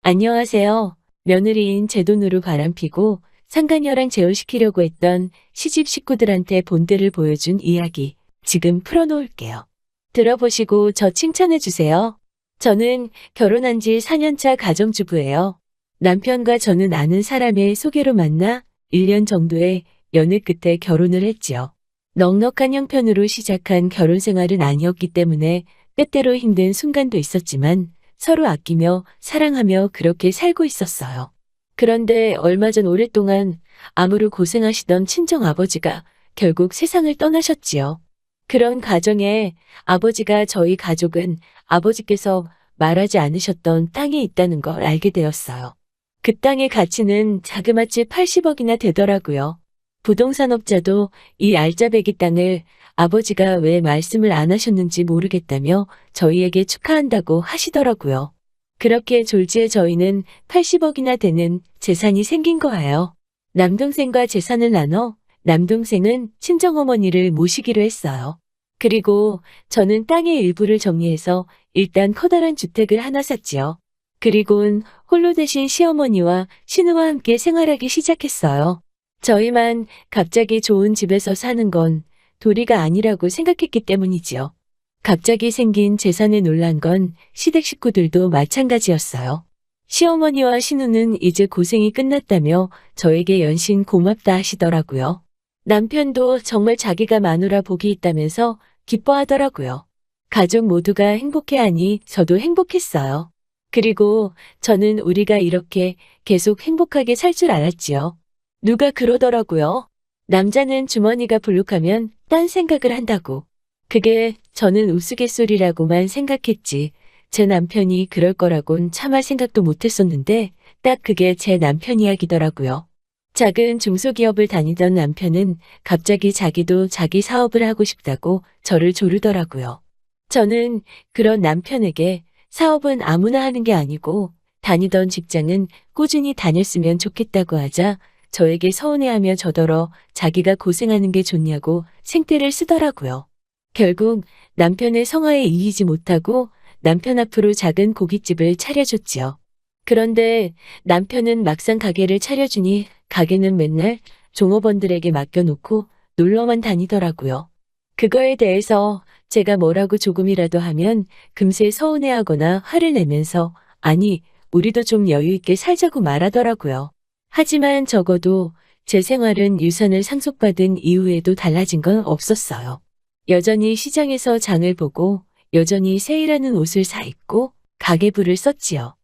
안녕하세요. 며느리인 제 돈으로 바람피고 상간녀랑 재혼시키려고 했던 시집 식구들한테 본때를 보여준 이야기 지금 풀어놓을게요. 들어보시고 저 칭찬해주세요. 저는 결혼한 지 4년차 가정주부예요. 남편과 저는 아는 사람의 소개로 만나 1년 정도의 연애 끝에 결혼을 했지요. 넉넉한 형편으로 시작한 결혼 생활은 아니었기 때문에 때때로 힘든 순간도 있었지만 서로 아끼며 사랑하며 그렇게 살고 있었어요. 그런데 얼마 전 오랫동안 암으로 고생하시던 친정아버지가 결국 세상을 떠나셨지요. 그런 과정에 아버지가 저희 가족은 아버지께서 말하지 않으셨던 땅이 있다는 걸 알게 되었어요. 그 땅의 가치는 자그마치 80억이나 되더라고요. 부동산업자도 이 알짜배기 땅을 아버지가 왜 말씀을 안 하셨는지 모르겠다며 저희에게 축하한다고 하시더라고요. 그렇게 졸지에 저희는 80억이나 되는 재산이 생긴 거예요. 남동생과 재산을 나눠 남동생은 친정어머니를 모시기로 했어요. 그리고 저는 땅의 일부를 정리해서 일단 커다란 주택을 하나 샀지요. 그리고는 홀로 되신 시어머니와 신우와 함께 생활하기 시작했어요. 저희만 갑자기 좋은 집에서 사는 건 도리가 아니라고 생각했기 때문이지요. 갑자기 생긴 재산에 놀란 건 시댁 식구들도 마찬가지였어요. 시어머니와 신우는 이제 고생이 끝났다며 저에게 연신 고맙다 하시더라고요. 남편도 정말 자기가 마누라 복이 있다면서 기뻐하더라고요. 가족 모두가 행복해하니 저도 행복했어요. 그리고 저는 우리가 이렇게 계속 행복하게 살 줄 알았지요. 누가 그러더라고요. 남자는 주머니가 불룩하면 딴 생각을 한다고. 그게 저는 우스갯소리라고만 생각했지. 제 남편이 그럴 거라곤 참을 생각도 못했었는데 딱 그게 제 남편 이야기더라고요. 작은 중소기업을 다니던 남편은 갑자기 자기도 자기 사업을 하고 싶다고 저를 조르더라고요. 저는 그런 남편에게 사업은 아무나 하는 게 아니고 다니던 직장은 꾸준히 다녔으면 좋겠다고 하자 저에게 서운해하며 저더러 자기가 고생하는 게 좋냐고 생떼를 쓰더라고요. 결국 남편의 성화에 이기지 못하고 남편 앞으로 작은 고깃집을 차려줬지요. 그런데 남편은 막상 가게를 차려주니 가게는 맨날 종업원들에게 맡겨놓고 놀러만 다니더라고요. 그거에 대해서 제가 뭐라고 조금이라도 하면 금세 서운해하거나 화를 내면서 아니, 우리도 좀 여유 있게 살자고 말하더라고요. 하지만 적어도 제 생활은 유산을 상속받은 이후에도 달라진 건 없었어요. 여전히 시장에서 장을 보고 여전히 세일하는 옷을 사 입고 가계부를 썼지요.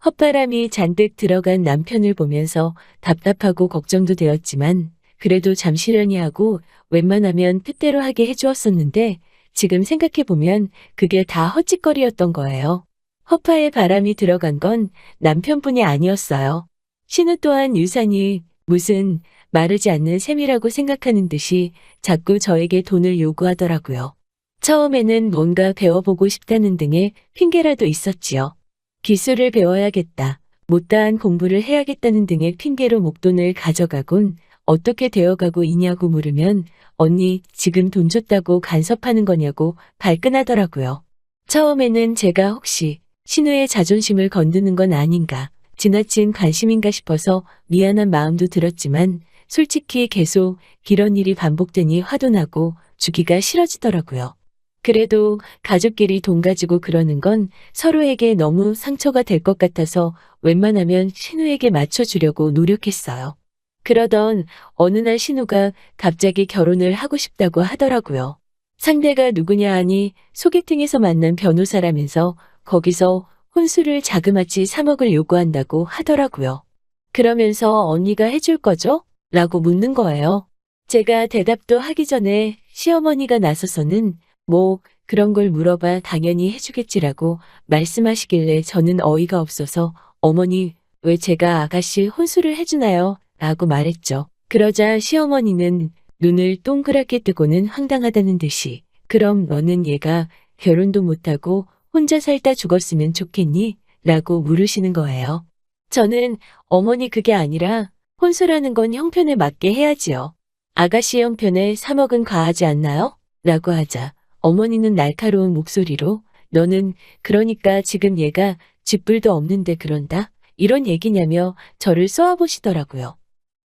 헛바람이 잔뜩 들어간 남편을 보면서 답답하고 걱정도 되었지만 그래도 잠시려니 하고 웬만하면 뜻대로 하게 해주었었는데 지금 생각해보면 그게 다 헛짓거리였던 거예요. 허파에 바람이 들어간 건 남편뿐이 아니었어요. 신우 또한 유산이 무슨 마르지 않는 셈이라고 생각하는 듯이 자꾸 저에게 돈을 요구하더라고요. 처음에는 뭔가 배워보고 싶다는 등의 핑계라도 있었지요. 기술을 배워야겠다, 못다한 공부를 해야겠다는 등의 핑계로 목돈을 가져가곤 어떻게 되어가고 있냐고 물으면 언니 지금 돈 줬다고 간섭하는 거냐고 발끈하더라고요. 처음에는 제가 혹시 신우의 자존심을 건드는 건 아닌가, 지나친 관심인가 싶어서 미안한 마음도 들었지만 솔직히 계속 이런 일이 반복되니 화도 나고 주기가 싫어지더라고요. 그래도 가족끼리 돈 가지고 그러는 건 서로에게 너무 상처가 될 것 같아서 웬만하면 신우에게 맞춰주려고 노력했어요. 그러던 어느 날 신우가 갑자기 결혼을 하고 싶다고 하더라고요. 상대가 누구냐 하니 소개팅에서 만난 변호사라면서 거기서 혼수를 자그마치 3억을 요구한다고 하더라고요. 그러면서 언니가 해줄 거죠? 라고 묻는 거예요. 제가 대답도 하기 전에 시어머니가 나서서는 뭐 그런 걸 물어봐 당연히 해주겠지라고 말씀하시길래 저는 어이가 없어서 어머니 왜 제가 아가씨 혼수를 해주나요? 라고 말했죠. 그러자 시어머니는 눈을 동그랗게 뜨고는 황당하다는 듯이 그럼 너는 얘가 결혼도 못하고 혼자 살다 죽었으면 좋겠니? 라고 물으시는 거예요. 저는 어머니 그게 아니라 혼수라는 건 형편에 맞게 해야지요. 아가씨 형편에 3억은 과하지 않나요? 라고 하자 어머니는 날카로운 목소리로 너는 그러니까 지금 얘가 쥐뿔도 없는데 그런다? 이런 얘기냐며 저를 쏘아보시더라고요.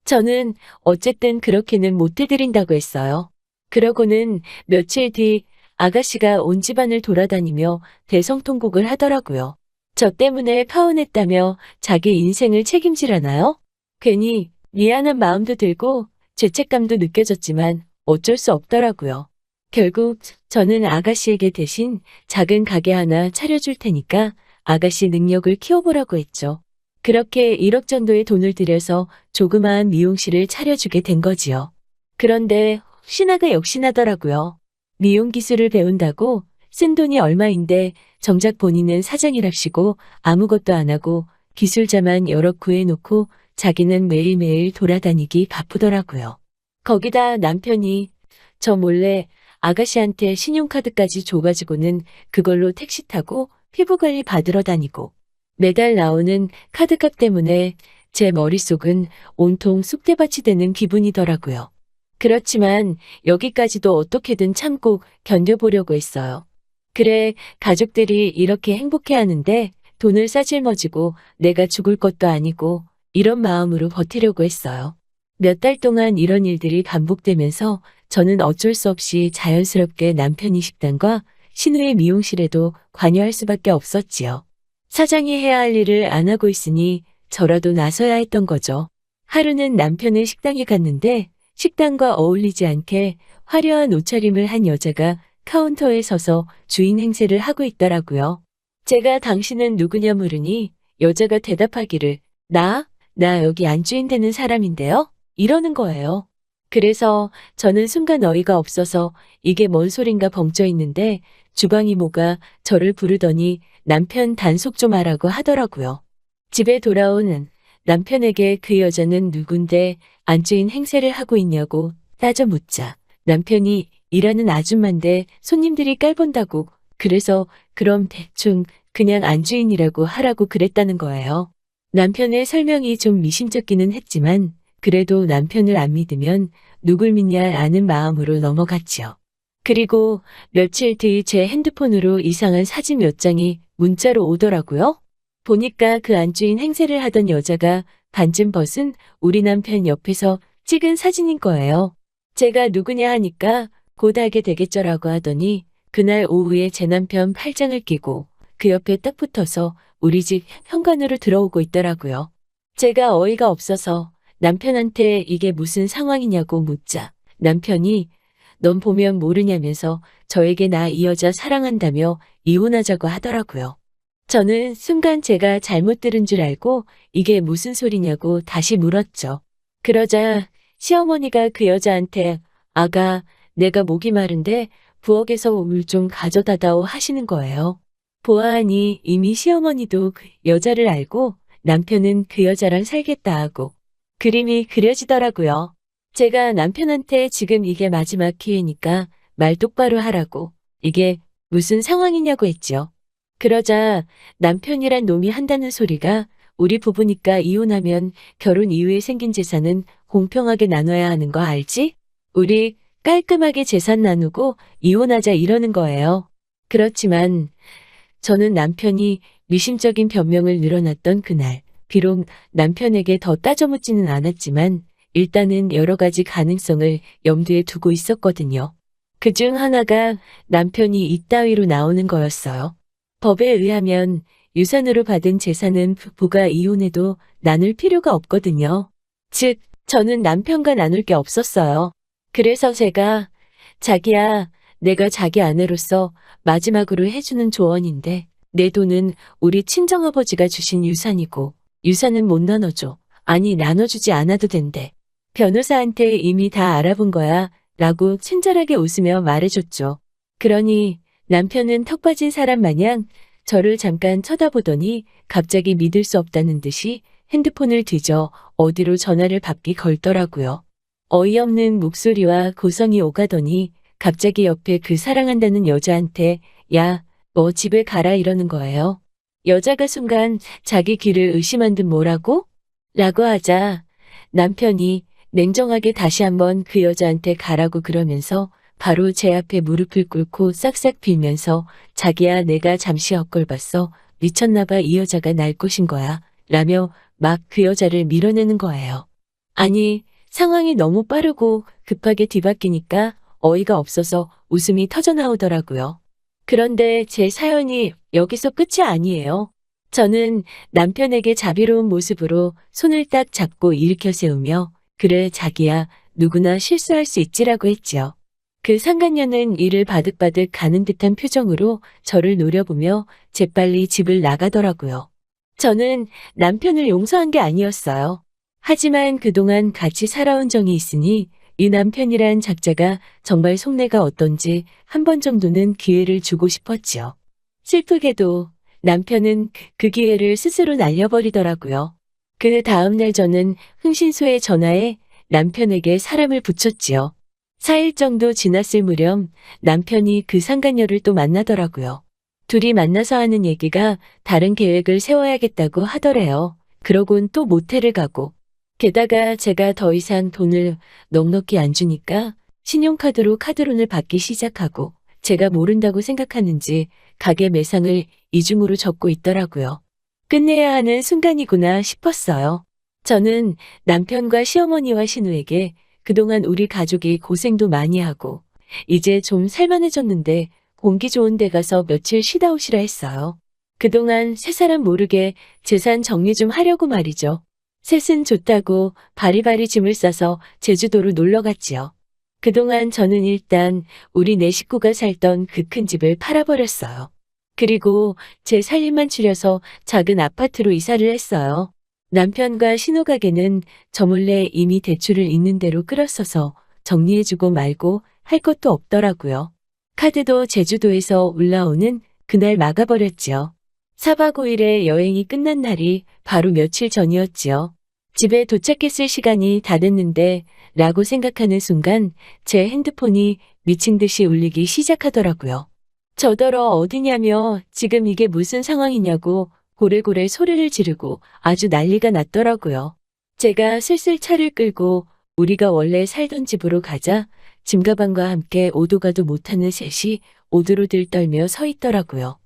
저는 어쨌든 그렇게는 못 해드린다고 했어요. 그러고는 며칠 뒤 아가씨가 온 집안을 돌아다니며 대성통곡을 하더라고요. 저 때문에 파혼했다며 자기 인생을 책임지라나요? 괜히 미안한 마음도 들고 죄책감도 느껴졌지만 어쩔 수 없더라고요. 결국 저는 아가씨에게 대신 작은 가게 하나 차려줄 테니까 아가씨 능력을 키워보라고 했죠. 그렇게 1억 정도의 돈을 들여서 조그마한 미용실을 차려주게 된 거지요. 그런데 신하가 역시나더라고요. 미용 기술을 배운다고 쓴 돈이 얼마인데 정작 본인은 사장이랍시고 아무것도 안 하고 기술자만 여러 구해놓고 자기는 매일매일 돌아다니기 바쁘더라고요. 거기다 남편이 저 몰래 아가씨한테 신용카드까지 줘가지고는 그걸로 택시 타고 피부관리 받으러 다니고 매달 나오는 카드값 때문에 제 머릿속은 온통 쑥대밭이 되는 기분이더라고요. 그렇지만 여기까지도 어떻게든 참고 견뎌보려고 했어요. 그래, 가족들이 이렇게 행복해하는데 돈을 싸질머지고 내가 죽을 것도 아니고 이런 마음으로 버티려고 했어요. 몇 달 동안 이런 일들이 반복되면서 저는 어쩔 수 없이 자연스럽게 남편이 식당과 신우의 미용실에도 관여할 수밖에 없었지요. 사장이 해야 할 일을 안 하고 있으니 저라도 나서야 했던 거죠. 하루는 남편의 식당에 갔는데 식당과 어울리지 않게 화려한 옷차림을 한 여자가 카운터에 서서 주인 행세를 하고 있더라고요. 제가 당신은 누구냐 물으니 여자가 대답하기를 나 여기 안주인 되는 사람인데요? 이러는 거예요. 그래서 저는 순간 어이가 없어서 이게 뭔 소린가 벙쪄 있는데 주방 이모가 저를 부르더니 남편 단속 좀 하라고 하더라고요. 집에 돌아오는 남편에게 그 여자는 누군데 안주인 행세를 하고 있냐고 따져 묻자 남편이 일하는 아줌마인데 손님들이 깔본다고 그래서 그럼 대충 그냥 안주인이라고 하라고 그랬다는 거예요. 남편의 설명이 좀 미심쩍기는 했지만 그래도 남편을 안 믿으면 누굴 믿냐 아는 마음으로 넘어갔지요. 그리고 며칠 뒤 제 핸드폰으로 이상한 사진 몇 장이 문자로 오더라고요. 보니까 그 안주인 행세를 하던 여자가 반쯤 벗은 우리 남편 옆에서 찍은 사진인 거예요. 제가 누구냐 하니까 곧 알게 되겠죠라고 하더니 그날 오후에 제 남편 팔짱을 끼고 그 옆에 딱 붙어서 우리 집 현관으로 들어오고 있더라고요. 제가 어이가 없어서 남편한테 이게 무슨 상황이냐고 묻자 남편이 넌 보면 모르냐면서 저에게 나 이 여자 사랑한다며 이혼하자고 하더라고요. 저는 순간 제가 잘못 들은 줄 알고 이게 무슨 소리냐고 다시 물었죠. 그러자 시어머니가 그 여자한테 아가 내가 목이 마른데 부엌에서 물 좀 가져다다오 하시는 거예요. 보아하니 이미 시어머니도 그 여자를 알고 남편은 그 여자랑 살겠다 하고 그림이 그려지더라고요. 제가 남편한테 지금 이게 마지막 기회니까 말 똑바로 하라고 이게 무슨 상황이냐고 했죠. 그러자 남편이란 놈이 한다는 소리가 우리 부부니까 이혼하면 결혼 이후에 생긴 재산은 공평하게 나눠야 하는 거 알지? 우리 깔끔하게 재산 나누고 이혼하자 이러는 거예요. 그렇지만 저는 남편이 미심쩍인 변명을 늘어놨던 그날 비록 남편에게 더 따져묻지는 않았지만 일단은 여러 가지 가능성을 염두에 두고 있었거든요. 그중 하나가 남편이 이따위로 나오는 거였어요. 법에 의하면 유산으로 받은 재산은 부부가 이혼해도 나눌 필요가 없거든요. 즉, 저는 남편과 나눌 게 없었어요. 그래서 제가 자기야, 내가 자기 아내로서 마지막으로 해주는 조언인데 내 돈은 우리 친정아버지가 주신 유산이고 유산은 못 나눠줘. 아니 나눠주지 않아도 된대. 변호사한테 이미 다 알아본 거야 라고 친절하게 웃으며 말해줬죠. 그러니 남편은 턱 빠진 사람 마냥 저를 잠깐 쳐다보더니 갑자기 믿을 수 없다는 듯이 핸드폰을 뒤져 어디로 전화를 받기 걸더라고요. 어이없는 목소리와 고성이 오가더니 갑자기 옆에 그 사랑한다는 여자한테 야, 너 집에 가라 이러는 거예요. 여자가 순간 자기 귀를 의심한 듯 뭐라고? 라고 하자 남편이 냉정하게 다시 한번 그 여자한테 가라고 그러면서 바로 제 앞에 무릎을 꿇고 싹싹 빌면서 자기야 내가 잠시 헛걸 봤어. 미쳤나봐 이 여자가 날 꼬신 거야. 라며 막 그 여자를 밀어내는 거예요. 아니, 상황이 너무 빠르고 급하게 뒤바뀌니까 어이가 없어서 웃음이 터져나오더라고요. 그런데 제 사연이 여기서 끝이 아니에요. 저는 남편에게 자비로운 모습으로 손을 딱 잡고 일으켜 세우며 그래 자기야 누구나 실수할 수 있지라고 했지요. 그 상간녀는 이를 바득바득 가는 듯한 표정으로 저를 노려보며 재빨리 집을 나가더라고요. 저는 남편을 용서한 게 아니었어요. 하지만 그동안 같이 살아온 정이 있으니 이 남편이란 작자가 정말 속내가 어떤지 한 번 정도는 기회를 주고 싶었지요. 슬프게도 남편은 그 기회를 스스로 날려버리더라고요. 그 다음날 저는 흥신소에 전화해 남편에게 사람을 붙였지요. 4일 정도 지났을 무렵 남편이 그 상간녀를 또 만나더라고요. 둘이 만나서 하는 얘기가 다른 계획을 세워야겠다고 하더래요. 그러곤 또 모텔을 가고 게다가 제가 더 이상 돈을 넉넉히 안 주니까 신용카드로 카드론을 받기 시작하고 제가 모른다고 생각하는지 가게 매상을 이중으로 적고 있더라고요. 끝내야 하는 순간이구나 싶었어요. 저는 남편과 시어머니와 신우에게 그동안 우리 가족이 고생도 많이 하고 이제 좀 살만해졌는데 공기 좋은 데 가서 며칠 쉬다 오시라 했어요. 그동안 세 사람 모르게 재산 정리 좀 하려고 말이죠. 셋은 좋다고 바리바리 짐을 싸서 제주도로 놀러 갔지요. 그동안 저는 일단 우리 네 식구가 살던 그 큰 집을 팔아버렸어요. 그리고 제 살림만 추려서 작은 아파트로 이사를 했어요. 남편과 신호 가게는 저 몰래 이미 대출을 있는 대로 끌었어서 정리해주고 말고 할 것도 없더라고요. 카드도 제주도에서 올라오는 그날 막아버렸지요. 4박 5일의 여행이 끝난 날이 바로 며칠 전이었지요. 집에 도착했을 시간이 다 됐는데 라고 생각하는 순간 제 핸드폰이 미친 듯이 울리기 시작하더라고요. 저더러 어디냐며 지금 이게 무슨 상황이냐고 고래고래 소리를 지르고 아주 난리가 났더라고요. 제가 슬슬 차를 끌고 우리가 원래 살던 집으로 가자 짐가방과 함께 오도 가도 못하는 셋이 오들오들 떨며 서 있더라고요.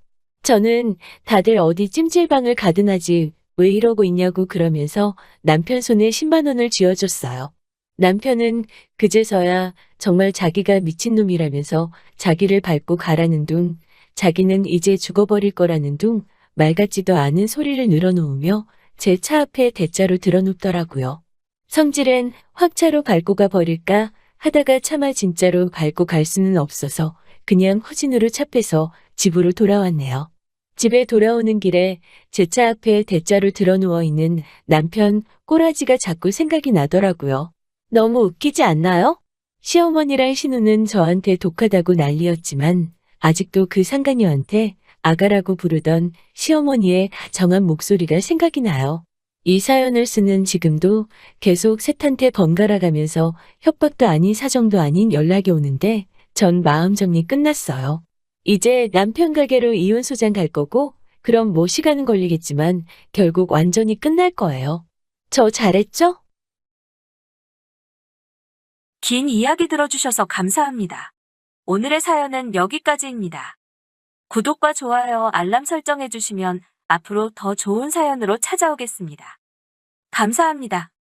저는 다들 어디 찜질방을 가든 하지 왜 이러고 있냐고 그러면서 남편 손에 10만 원을 쥐어줬어요. 남편은 그제서야 정말 자기가 미친놈이라면서 자기를 밟고 가라는 둥, 자기는 이제 죽어버릴 거라는 둥, 말 같지도 않은 소리를 늘어놓으며 제 차 앞에 대자로 들어눕더라고요. 성질은 확 차로 밟고 가 버릴까 하다가 차마 진짜로 밟고 갈 수는 없어서 그냥 후진으로 차 빼서 집으로 돌아왔네요. 집에 돌아오는 길에 제 차 앞에 대자로 드러누워 있는 남편 꼬라지가 자꾸 생각이 나더라고요. 너무 웃기지 않나요? 시어머니랑 신우는 저한테 독하다고 난리였지만 아직도 그 상간녀한테 아가라고 부르던 시어머니의 정한 목소리가 생각이 나요. 이 사연을 쓰는 지금도 계속 셋한테 번갈아 가면서 협박도 아닌 사정도 아닌 연락이 오는데 전 마음 정리 끝났어요. 이제 남편 가게로 이혼 소장 갈 거고 그럼 뭐 시간은 걸리겠지만 결국 완전히 끝날 거예요. 저 잘했죠? 긴 이야기 들어주셔서 감사합니다. 오늘의 사연은 여기까지입니다. 구독과 좋아요, 알람 설정해주시면 앞으로 더 좋은 사연으로 찾아오겠습니다. 감사합니다.